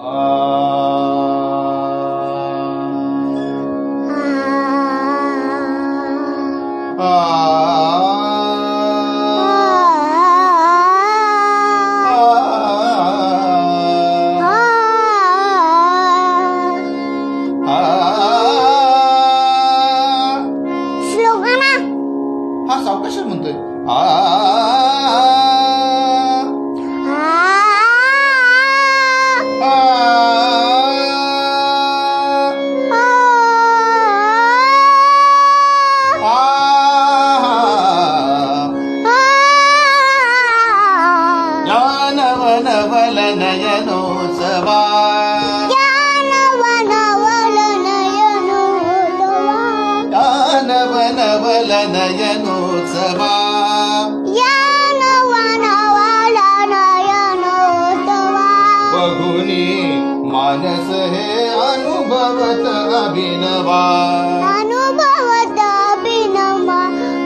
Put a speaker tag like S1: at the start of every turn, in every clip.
S1: हा सावकाश म्हणतोय नवल नयनोत्सवा नवल नयनोत्सवा बघुनी मानस हे अनुभवत अभिनवा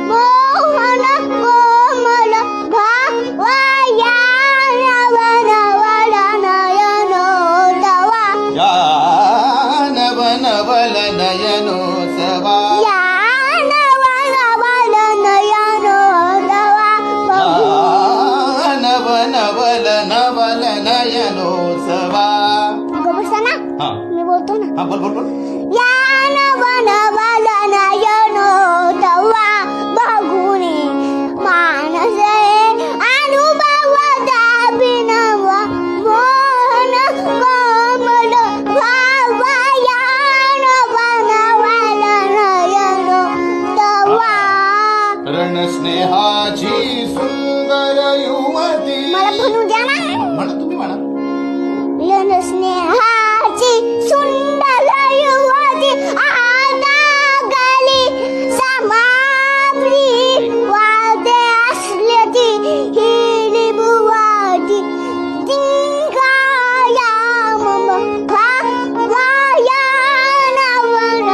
S2: मोहन कोमल भावया नवल नयनोत्सवा
S1: नवल नयनोत्सवा नवल नयनोत्सवा
S2: मी बोलतो ना
S1: हा बोल बोल बोल
S2: या नवल नयनोत्सवा बघुनी मानस अनुभवत अभिनव मोहन कोमल भावया नवल नयनोत्सवा
S1: रणस्नेहाची सुंदर युवती
S2: मला म्हणू द्या ना
S1: म्हणा तुम्ही म्हणा
S2: रणस्नेहाची सुंदर युवती आता गली समाप्ती वादे असल्याची हिरी बुवाची तिंगाया मम भावया नवल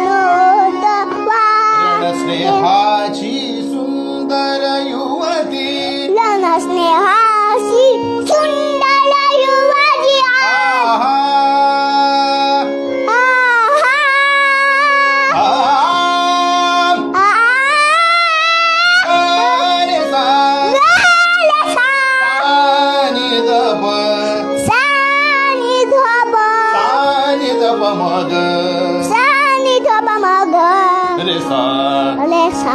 S2: नयनोत्सवा
S1: रणस्नेहाची सुंदर युवती
S2: रणस्नेहाची सुंदर युवती
S1: मग रे सा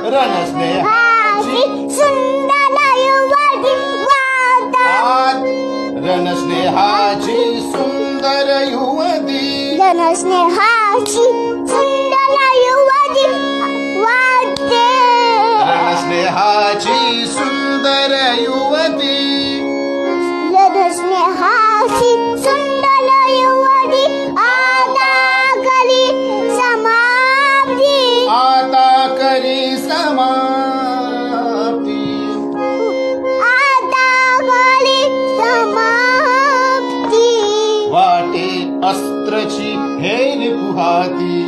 S1: रणस्नेहाची
S2: सुंदर युवती
S1: रणस्नेहाची सुंदर युवती
S2: रणस्नेहाची सुंदर युवती वाटते
S1: रणस्नेहाची सुंदर युवती
S2: रणस्नेहाची सुंदर युवती आता करी समाप्ती
S1: आता करी समाप्ती
S2: आता करी समाप्ती
S1: वाटे अस्त्रची हेर पुहाती